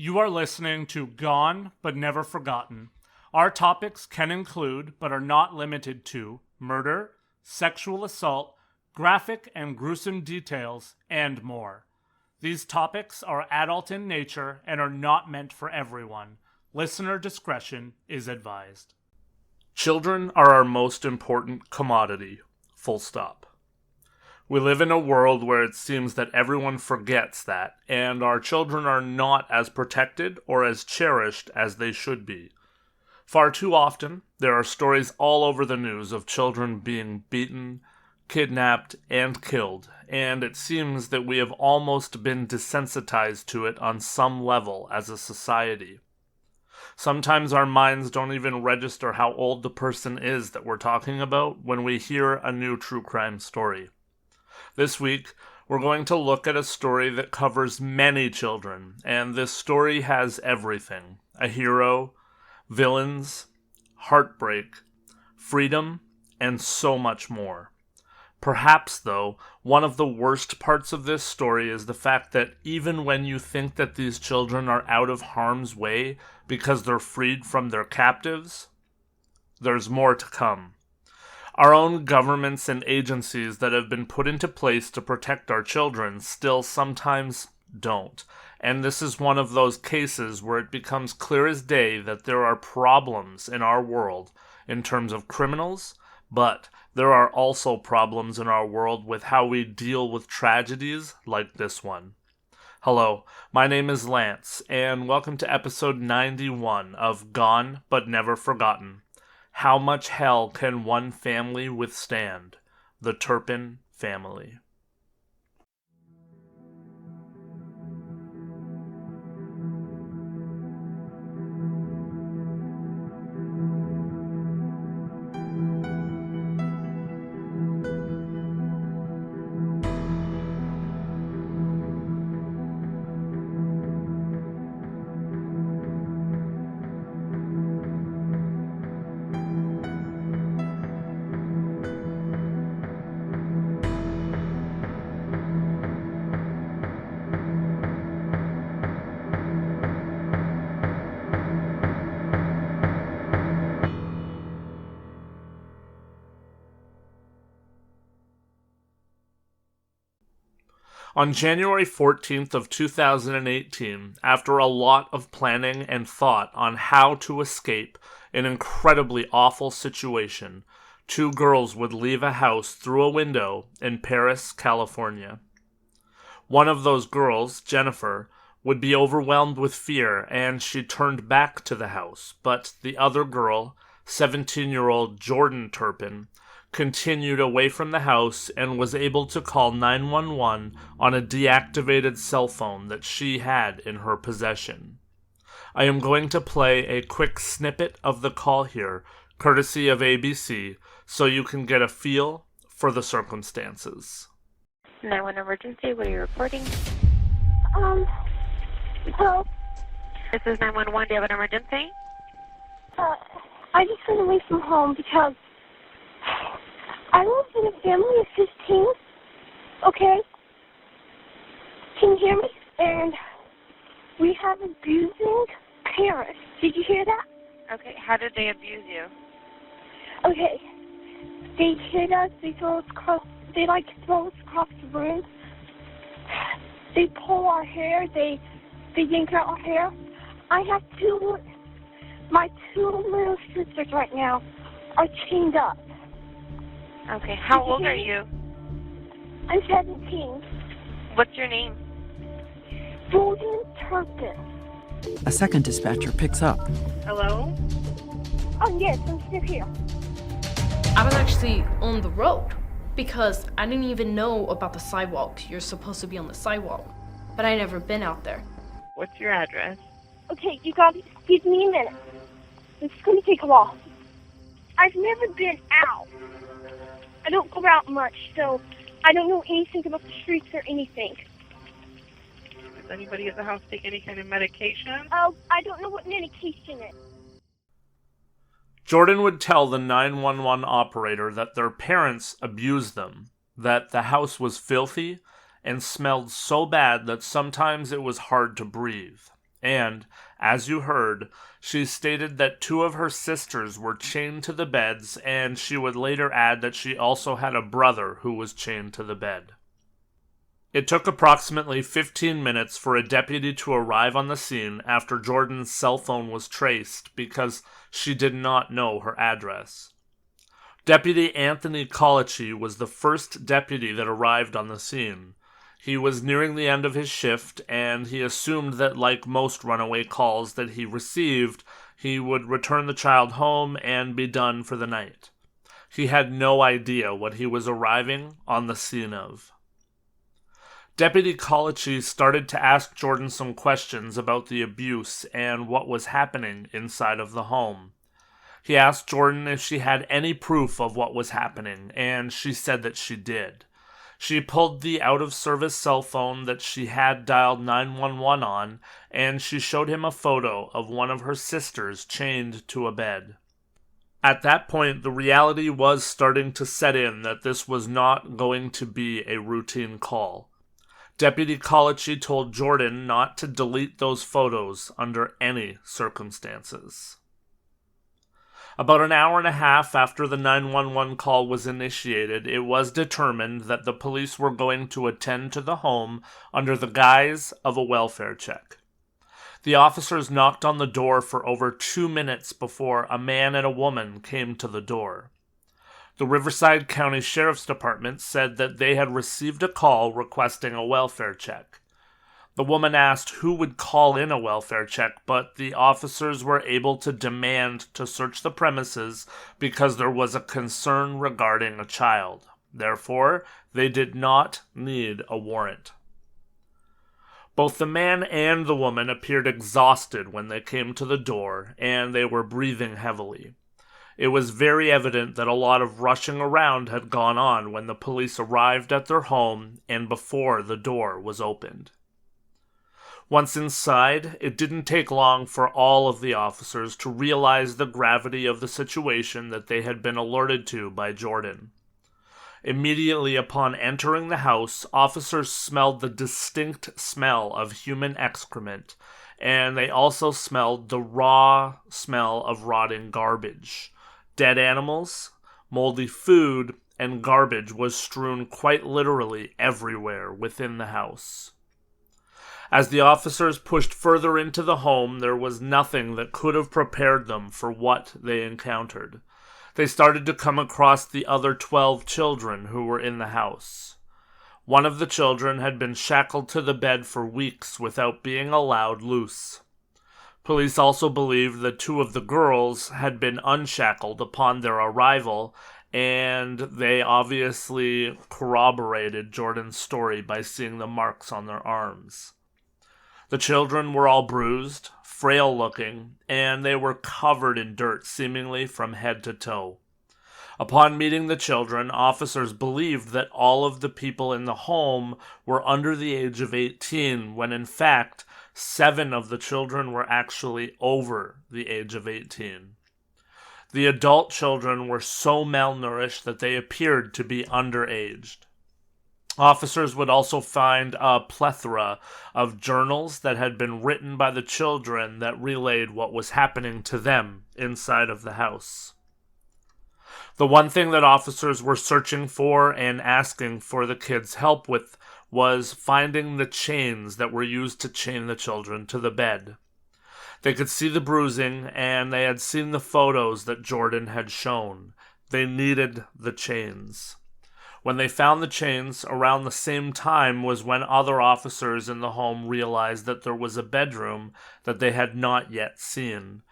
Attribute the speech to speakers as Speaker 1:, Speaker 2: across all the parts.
Speaker 1: You are listening to Gone But Never Forgotten. Our topics can include, but are not limited to, murder, sexual assault, graphic and gruesome details, and more. These topics are adult in nature and are not meant for everyone. Listener discretion is advised. Children are our most important commodity. Full stop. We live in a world where it seems that everyone forgets that, and our children are not as protected or as cherished as they should be. Far too often, there are stories all over the news of children being beaten, kidnapped, and killed, and it seems that we have almost been desensitized to it on some level as a society. Sometimes our minds don't even register how old the person is that we're talking about when we hear a new true crime story. This week, we're going to look at a story that covers many children, and this story has everything: a hero, villains, heartbreak, freedom, and so much more. Perhaps, though, one of the worst parts of this story is the fact that even when you think that these children are out of harm's way because they're freed from their captives, there's more to come. Our own governments and agencies that have been put into place to protect our children still sometimes don't. And this is one of those cases where it becomes clear as day that there are problems in our world in terms of criminals, but there are also problems in our world with how we deal with tragedies like this one. Hello, my name is Lance, and welcome to episode 91 of Gone But Never Forgotten. How much hell can one family withstand? The Turpin family. On January 14th of 2018, after a lot of planning and thought on how to escape an incredibly awful situation, two girls would leave a house through a window in Paris, California. One of those girls, Jennifer, would be overwhelmed with fear and she turned back to the house, but the other girl, 17-year-old Jordan Turpin, continued away from the house and was able to call 911 on a deactivated cell phone that she had in her possession. I am going to play a quick snippet of the call here, courtesy of ABC, so you can get a feel for the circumstances.
Speaker 2: 911 emergency, what are you reporting?
Speaker 3: Hello.
Speaker 2: This is 911, do you have an emergency?
Speaker 3: I just went away from home because I live in a family of 15, okay? Can you hear me? And we have abusing parents. Did you hear that?
Speaker 2: Okay, how did they abuse you?
Speaker 3: Okay. They hit us, they throw us across the room. They pull our hair, they yank out our hair. I have my two little sisters right now are chained up.
Speaker 2: Okay, how old are you?
Speaker 3: I'm 17.
Speaker 2: What's your name?
Speaker 3: Jordan Turpin.
Speaker 4: A second dispatcher picks up.
Speaker 2: Hello?
Speaker 3: Oh, yes, I'm still here.
Speaker 5: I was actually on the road because I didn't even know about the sidewalk. You're supposed to be on the sidewalk, but I never been out there.
Speaker 2: What's your address?
Speaker 3: Okay, you gotta give me a minute. It's gonna take a while. I've never been out. I don't go out much, so I don't know anything about the streets or anything.
Speaker 2: Does anybody at the house take any kind of medication?
Speaker 3: Oh, I don't know what medication is.
Speaker 1: Jordan would tell the 911 operator that their parents abused them, that the house was filthy and smelled so bad that sometimes it was hard to breathe. and, as you heard, she stated that 2 of her sisters were chained to the beds, and she would later add that she also had a brother who was chained to the bed. It took approximately 15 minutes for a deputy to arrive on the scene after Jordan's cell phone was traced because she did not know her address. Deputy Anthony Colaci was the first deputy that arrived on the scene. He was nearing the end of his shift, and he assumed that, like most runaway calls that he received, he would return the child home and be done for the night. He had no idea what he was arriving on the scene of. Deputy Colaci started to ask Jordan some questions about the abuse and what was happening inside of the home. He asked Jordan if she had any proof of what was happening, and she said that she did. She pulled the out-of-service cell phone that she had dialed 911 on, and she showed him a photo of one of her sisters chained to a bed. At that point, the reality was starting to set in that this was not going to be a routine call. Deputy Colaci told Jordan not to delete those photos under any circumstances. About an hour and a half after the 911 call was initiated, it was determined that the police were going to attend to the home under the guise of a welfare check. The officers knocked on the door for over 2 minutes before a man and a woman came to the door. The Riverside County Sheriff's Department said that they had received a call requesting a welfare check. The woman asked who would call in a welfare check, but the officers were able to demand to search the premises because there was a concern regarding a child. Therefore, they did not need a warrant. Both the man and the woman appeared exhausted when they came to the door, and they were breathing heavily. It was very evident that a lot of rushing around had gone on when the police arrived at their home and before the door was opened. Once inside, it didn't take long for all of the officers to realize the gravity of the situation that they had been alerted to by Jordan. Immediately upon entering the house, officers smelled the distinct smell of human excrement, and they also smelled the raw smell of rotting garbage. Dead animals, moldy food, and garbage was strewn quite literally everywhere within the house. As the officers pushed further into the home, there was nothing that could have prepared them for what they encountered. They started to come across the other 12 children who were in the house. One of the children had been shackled to the bed for weeks without being allowed loose. Police also believed that 2 of the girls had been unshackled upon their arrival, and they obviously corroborated Jordan's story by seeing the marks on their arms. The children were all bruised, frail-looking, and they were covered in dirt seemingly from head to toe. Upon meeting the children, officers believed that all of the people in the home were under the age of 18, when in fact, 7 of the children were actually over the age of 18. The adult children were so malnourished that they appeared to be underaged. Officers would also find a plethora of journals that had been written by the children that relayed what was happening to them inside of the house. The one thing that officers were searching for and asking for the kids' help with was finding the chains that were used to chain the children to the bed. They could see the bruising, and they had seen the photos that Jordan had shown. They needed the chains. When they found the chains, around the same time was when other officers in the home realized that there was a bedroom that they had not yet seen.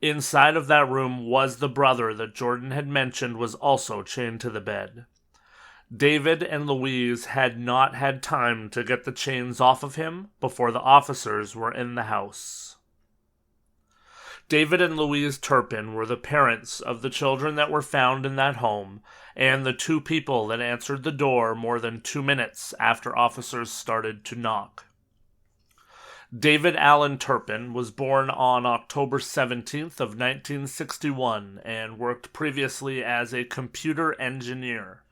Speaker 1: Inside of that room was the brother that Jordan had mentioned was also chained to the bed. David and Louise had not had time to get the chains off of him before the officers were in the house. David and Louise Turpin were the parents of the children that were found in that home, and the 2 people that answered the door more than 2 minutes after officers started to knock. David Allen Turpin was born on October 17th of 1961 and worked previously as a computer engineer.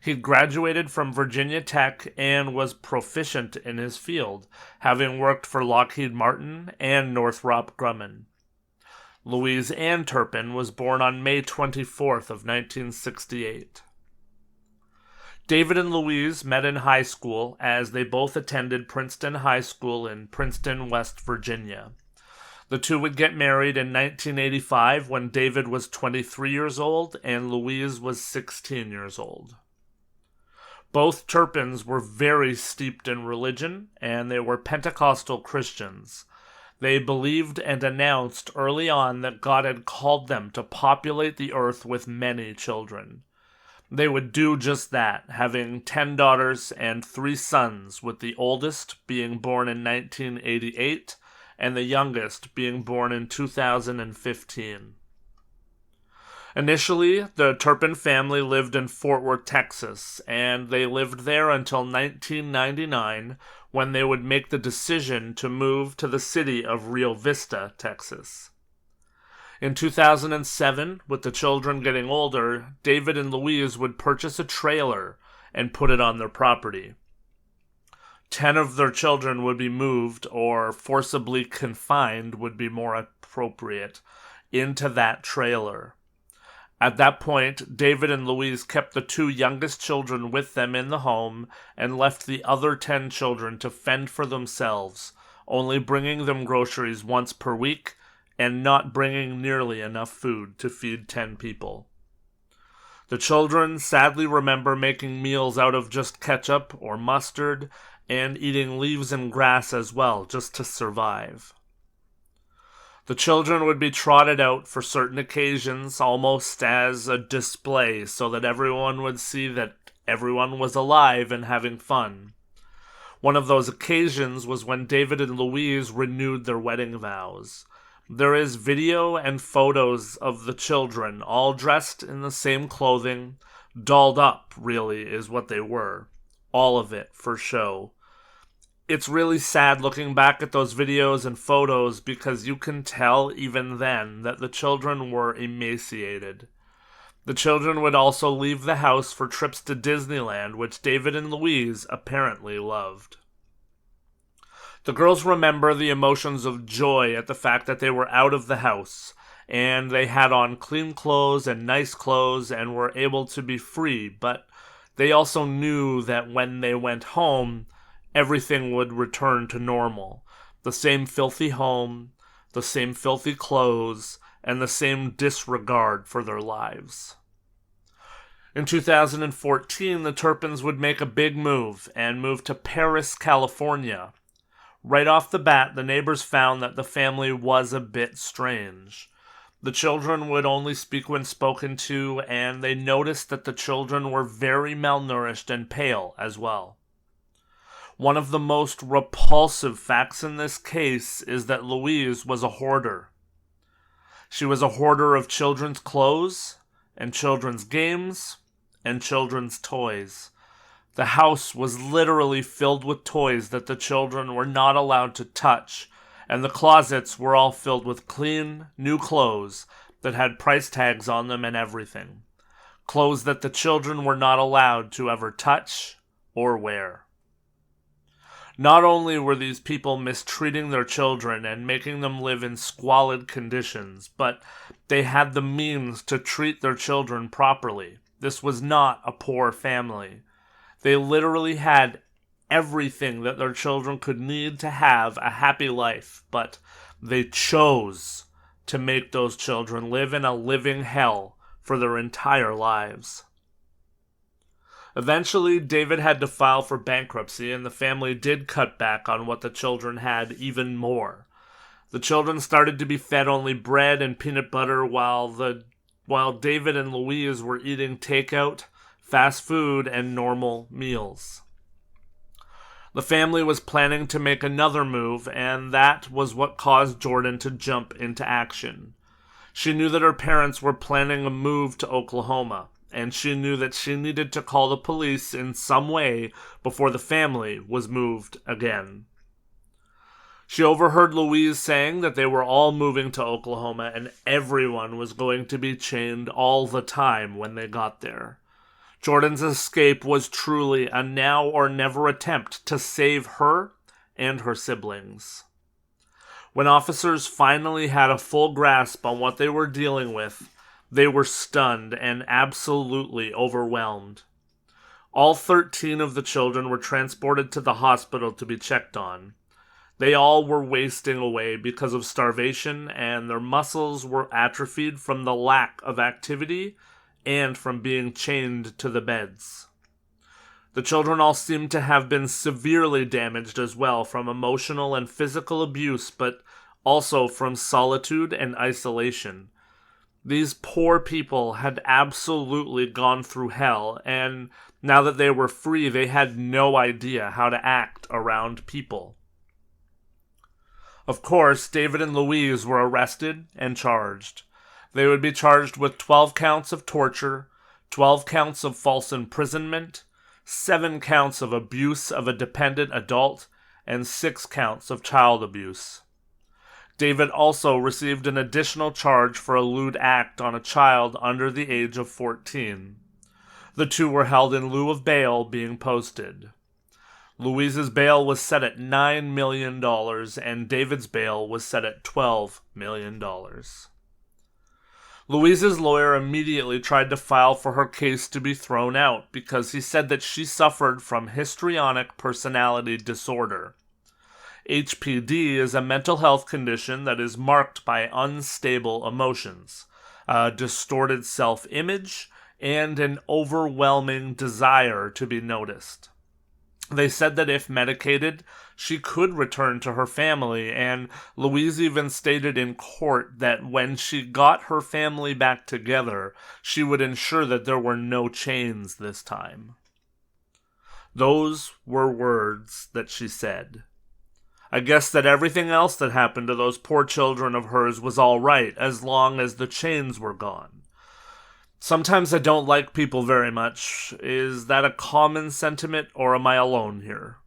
Speaker 1: He graduated from Virginia Tech and was proficient in his field, having worked for Lockheed Martin and Northrop Grumman. Louise Ann Turpin was born on May 24th of 1968. David and Louise met in high school as they both attended Princeton High School in Princeton, West Virginia. The two would get married in 1985 when David was 23 years old and Louise was 16 years old. Both Turpins were very steeped in religion, and they were Pentecostal Christians. They believed and announced early on that God had called them to populate the earth with many children. They would do just that, having 10 daughters and 3 sons, with the oldest being born in 1988 and the youngest being born in 2015. Initially, the Turpin family lived in Fort Worth, Texas, and they lived there until 1999, when they would make the decision to move to the city of Rio Vista, Texas. In 2007, with the children getting older, David and Louise would purchase a trailer and put it on their property. 10 of their children would be moved, or forcibly confined would be more appropriate, into that trailer. At that point, David and Louise kept the 2 youngest children with them in the home and left the other 10 children to fend for themselves, only bringing them groceries once per week and not bringing nearly enough food to feed 10 people. The children sadly remember making meals out of just ketchup or mustard and eating leaves and grass as well, just to survive. The children would be trotted out for certain occasions, almost as a display, so that everyone would see that everyone was alive and having fun. One of those occasions was when David and Louise renewed their wedding vows. There is video and photos of the children, all dressed in the same clothing. Dolled up, really, is what they were. All of it for show. It's really sad looking back at those videos and photos because you can tell even then that the children were emaciated. The children would also leave the house for trips to Disneyland, which David and Louise apparently loved. The girls remember the emotions of joy at the fact that they were out of the house, and they had on clean clothes and nice clothes and were able to be free, but they also knew that when they went home, everything would return to normal. The same filthy home, the same filthy clothes, and the same disregard for their lives. In 2014, the Turpins would make a big move and move to Paris, California. Right off the bat, the neighbors found that the family was a bit strange. The children would only speak when spoken to, and they noticed that the children were very malnourished and pale as well. One of the most repulsive facts in this case is that Louise was a hoarder. She was a hoarder of children's clothes, and children's games, and children's toys. The house was literally filled with toys that the children were not allowed to touch, and the closets were all filled with clean, new clothes that had price tags on them and everything. Clothes that the children were not allowed to ever touch or wear. Not only were these people mistreating their children and making them live in squalid conditions, but they had the means to treat their children properly. This was not a poor family. They literally had everything that their children could need to have a happy life, but they chose to make those children live in a living hell for their entire lives. Eventually, David had to file for bankruptcy, and the family did cut back on what the children had even more. The children started to be fed only bread and peanut butter while David and Louise were eating takeout, fast food, and normal meals. The family was planning to make another move, and that was what caused Jordan to jump into action. She knew that her parents were planning a move to Oklahoma, and she knew that she needed to call the police in some way before the family was moved again. She overheard Louise saying that they were all moving to Oklahoma and everyone was going to be chained all the time when they got there. Jordan's escape was truly a now or never attempt to save her and her siblings. When officers finally had a full grasp on what they were dealing with, they were stunned and absolutely overwhelmed. All 13 of the children were transported to the hospital to be checked on. They all were wasting away because of starvation, and their muscles were atrophied from the lack of activity and from being chained to the beds. The children all seemed to have been severely damaged as well from emotional and physical abuse, but also from solitude and isolation. These poor people had absolutely gone through hell, and now that they were free, they had no idea how to act around people. Of course, David and Louise were arrested and charged. They would be charged with 12 counts of torture, 12 counts of false imprisonment, 7 counts of abuse of a dependent adult, and 6 counts of child abuse. David also received an additional charge for a lewd act on a child under the age of 14. The two were held in lieu of bail being posted. Louise's bail was set at $9 million, and David's bail was set at $12 million. Louise's lawyer immediately tried to file for her case to be thrown out because he said that she suffered from histrionic personality disorder. HPD is a mental health condition that is marked by unstable emotions, a distorted self-image, and an overwhelming desire to be noticed. They said that if medicated, she could return to her family, and Louise even stated in court that when she got her family back together, she would ensure that there were no chains this time. Those were words that she said. I guess that everything else that happened to those poor children of hers was all right, as long as the chains were gone. Sometimes I don't like people very much. Is that a common sentiment, or am I alone here?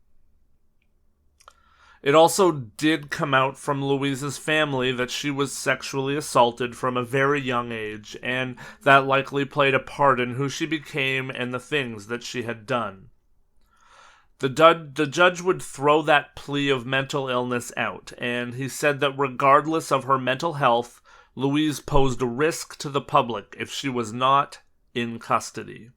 Speaker 1: It also did come out from Louise's family that she was sexually assaulted from a very young age, and that likely played a part in who she became and the things that she had done. The judge would throw that plea of mental illness out, and he said that regardless of her mental health, Louise posed a risk to the public if she was not in custody.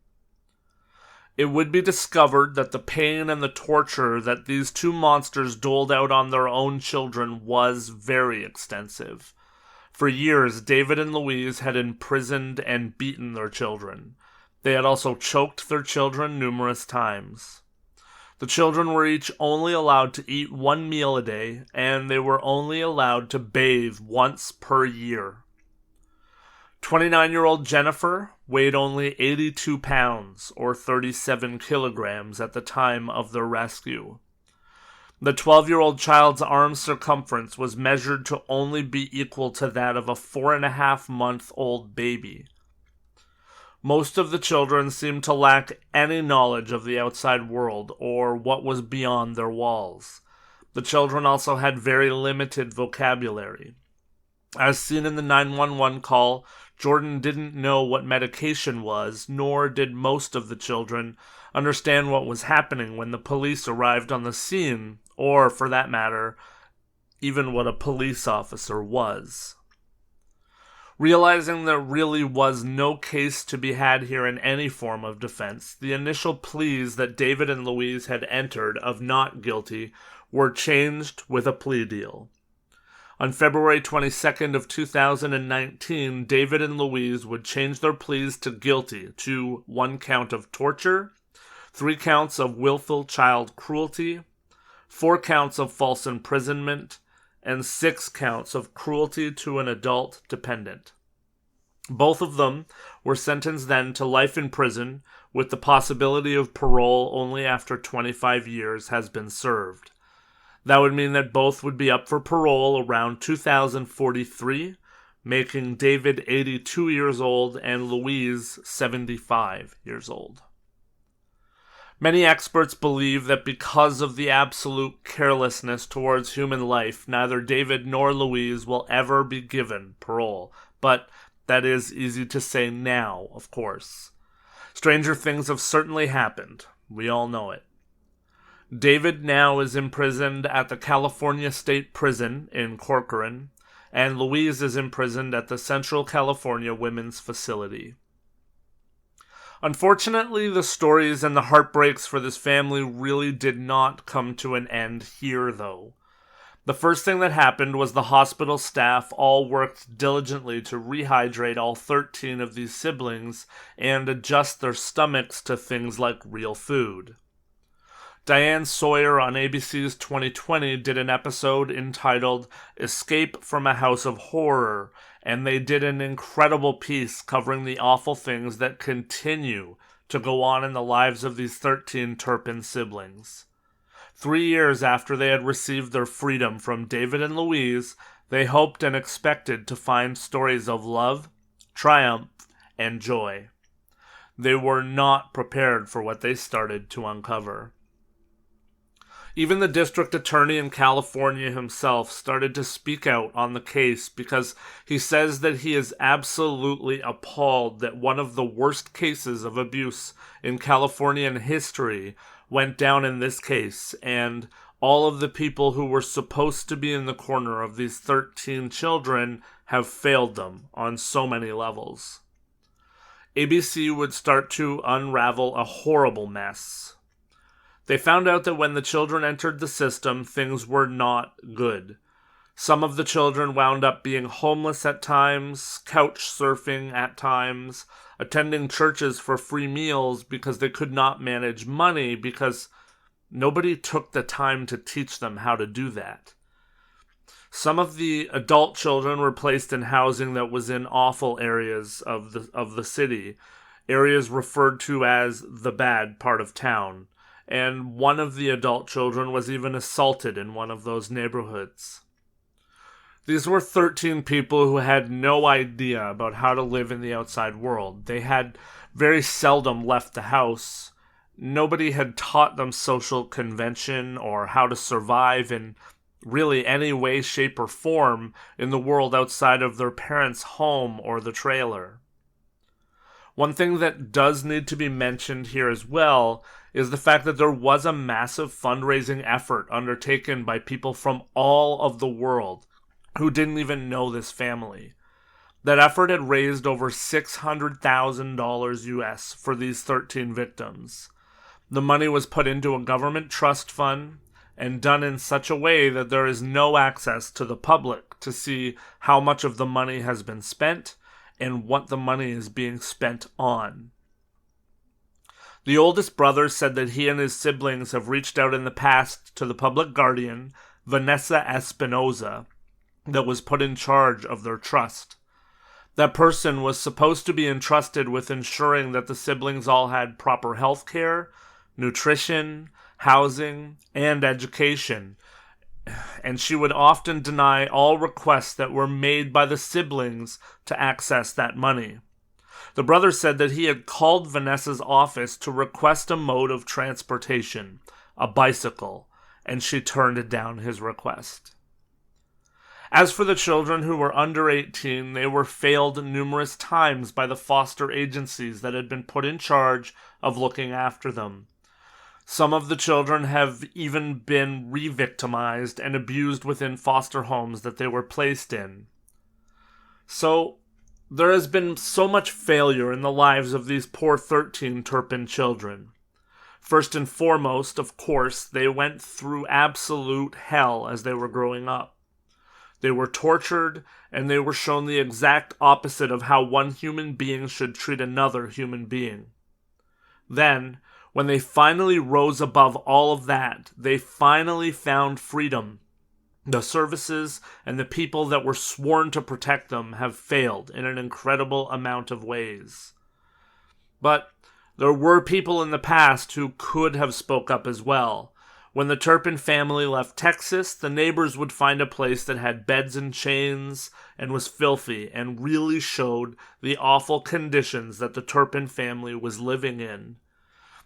Speaker 1: It would be discovered that the pain and the torture that these two monsters doled out on their own children was very extensive. For years, David and Louise had imprisoned and beaten their children. They had also choked their children numerous times. The children were each only allowed to eat 1 meal a day, and they were only allowed to bathe once per year. 29-year-old Jennifer weighed only 82 pounds, or 37 kilograms, at the time of their rescue. The 12-year-old child's arm circumference was measured to only be equal to that of a 4.5-month-old baby. Most of the children seemed to lack any knowledge of the outside world or what was beyond their walls. The children also had very limited vocabulary. As seen in the 911 call, Jordan didn't know what medication was, nor did most of the children understand what was happening when the police arrived on the scene, or, for that matter, even what a police officer was. Realizing there really was no case to be had here in any form of defense, the initial pleas that David and Louise had entered of not guilty were changed with a plea deal. On February 22nd of 2019, David and Louise would change their pleas to guilty to 1 count of torture, 3 counts of willful child cruelty, 4 counts of false imprisonment, and 6 counts of cruelty to an adult dependent. Both of them were sentenced then to life in prison, with the possibility of parole only after 25 years has been served. That would mean that both would be up for parole around 2043, making David 82 years old and Louise 75 years old. Many experts believe that because of the absolute carelessness towards human life, neither David nor Louise will ever be given parole. But that is easy to say now, of course. Stranger things have certainly happened. We all know it. David now is imprisoned at the California State Prison in Corcoran, and Louise is imprisoned at the Central California Women's Facility. Unfortunately, the stories and the heartbreaks for this family really did not come to an end here, though. The first thing that happened was the hospital staff all worked diligently to rehydrate all 13 of these siblings and adjust their stomachs to things like real food. Diane Sawyer on ABC's 2020 did an episode entitled Escape from a House of Horror, and they did an incredible piece covering the awful things that continue to go on in the lives of these 13 Turpin siblings. 3 years after they had received their freedom from David and Louise, they hoped and expected to find stories of love, triumph, and joy. They were not prepared for what they started to uncover. Even the district attorney in California himself started to speak out on the case because he says that he is absolutely appalled that one of the worst cases of abuse in Californian history went down in this case, and all of the people who were supposed to be in the corner of these 13 children have failed them on so many levels. ABC would start to unravel a horrible mess. They found out that when the children entered the system, things were not good. Some of the children wound up being homeless at times, couch surfing at times, attending churches for free meals because they could not manage money because nobody took the time to teach them how to do that. Some of the adult children were placed in housing that was in awful areas of the city, areas referred to as the bad part of town, and one of the adult children was even assaulted in one of those neighborhoods. These were 13 people who had no idea about how to live in the outside world. They had very seldom left the house. Nobody had taught them social convention or how to survive in really any way, shape, or form in the world outside of their parents' home or the trailer. One thing that does need to be mentioned here as well is the fact that there was a massive fundraising effort undertaken by people from all of the world who didn't even know this family. That effort had raised over $600,000 US for these 13 victims. The money was put into a government trust fund and done in such a way that there is no access to the public to see how much of the money has been spent and what the money is being spent on. The oldest brother said that he and his siblings have reached out in the past to the public guardian, Vanessa Espinoza, that was put in charge of their trust. That person was supposed to be entrusted with ensuring that the siblings all had proper health care, nutrition, housing, and education, and she would often deny all requests that were made by the siblings to access that money. The brother said that he had called Vanessa's office to request a mode of transportation, a bicycle, and she turned down his request. As for the children who were under 18, they were failed numerous times by the foster agencies that had been put in charge of looking after them. Some of the children have even been re-victimized and abused within foster homes that they were placed in. So, there has been so much failure in the lives of these poor 13 Turpin children. First and foremost, of course, they went through absolute hell as they were growing up. They were tortured, and they were shown the exact opposite of how one human being should treat another human being. Then, when they finally rose above all of that, they finally found freedom. The services and the people that were sworn to protect them have failed in an incredible amount of ways. But there were people in the past who could have spoke up as well. When the Turpin family left Texas, the neighbors would find a place that had beds and chains and was filthy and really showed the awful conditions that the Turpin family was living in.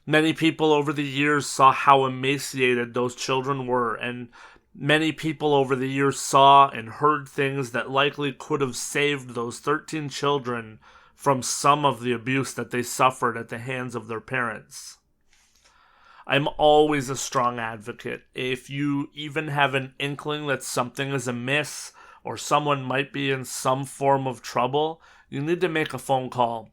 Speaker 1: Many people over the years saw how emaciated those children were, and many people over the years saw and heard things that likely could have saved those 13 children from some of the abuse that they suffered at the hands of their parents. I'm always a strong advocate. If you even have an inkling that something is amiss or someone might be in some form of trouble, you need to make a phone call.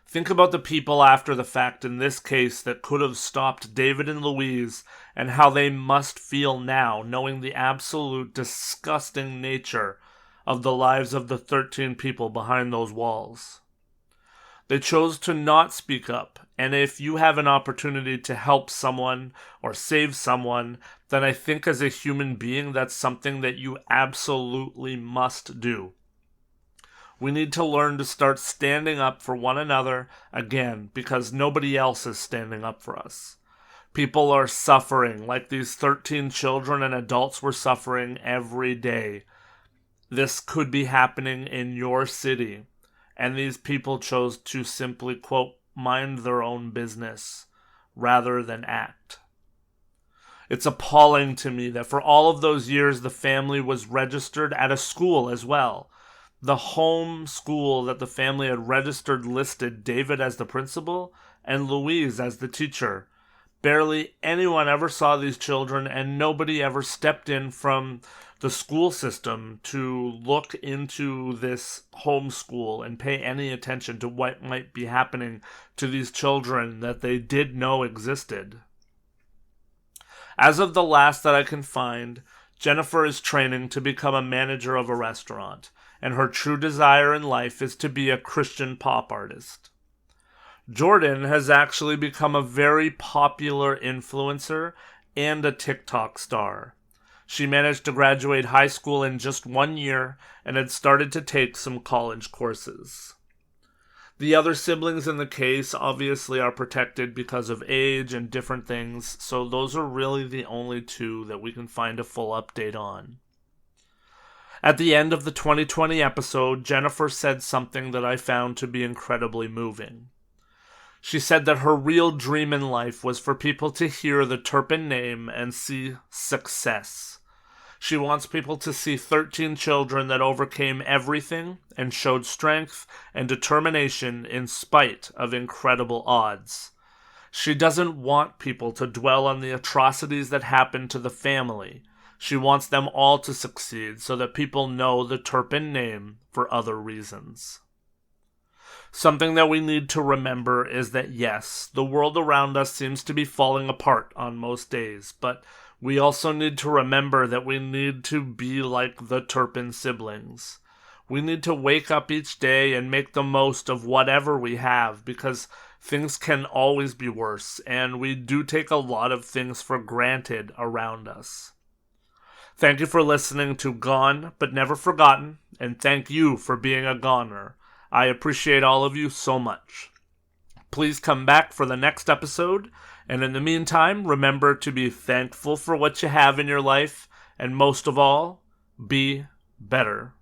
Speaker 1: Think about the people after the fact in this case that could have stopped David and Louise and how they must feel now, knowing the absolute disgusting nature of the lives of the 13 people behind those walls. They chose to not speak up, and if you have an opportunity to help someone or save someone, then I think as a human being that's something that you absolutely must do. We need to learn to start standing up for one another again, because nobody else is standing up for us. People are suffering like these 13 children and adults were suffering every day. This could be happening in your city, and these people chose to simply, quote, mind their own business rather than act. It's appalling to me that for all of those years the family was registered at a school as well. The home school that the family had registered listed David as the principal and Louise as the teacher. Barely anyone ever saw these children, and nobody ever stepped in from the school system to look into this home school and pay any attention to what might be happening to these children that they did know existed. As of the last that I can find, Jennifer is training to become a manager of a restaurant, and her true desire in life is to be a Christian pop artist. Jordan has actually become a very popular influencer and a TikTok star. She managed to graduate high school in just 1 year and had started to take some college courses. The other siblings in the case obviously are protected because of age and different things, so those are really the only two that we can find a full update on. At the end of the 2020 episode, Jennifer said something that I found to be incredibly moving. She said that her real dream in life was for people to hear the Turpin name and see success. She wants people to see 13 children that overcame everything and showed strength and determination in spite of incredible odds. She doesn't want people to dwell on the atrocities that happened to the family. She wants them all to succeed so that people know the Turpin name for other reasons. Something that we need to remember is that yes, the world around us seems to be falling apart on most days, but we also need to remember that we need to be like the Turpin siblings. We need to wake up each day and make the most of whatever we have, because things can always be worse, and we do take a lot of things for granted around us. Thank you for listening to Gone But Never Forgotten, and thank you for being a goner. I appreciate all of you so much. Please come back for the next episode, and in the meantime, remember to be thankful for what you have in your life, and most of all, be better.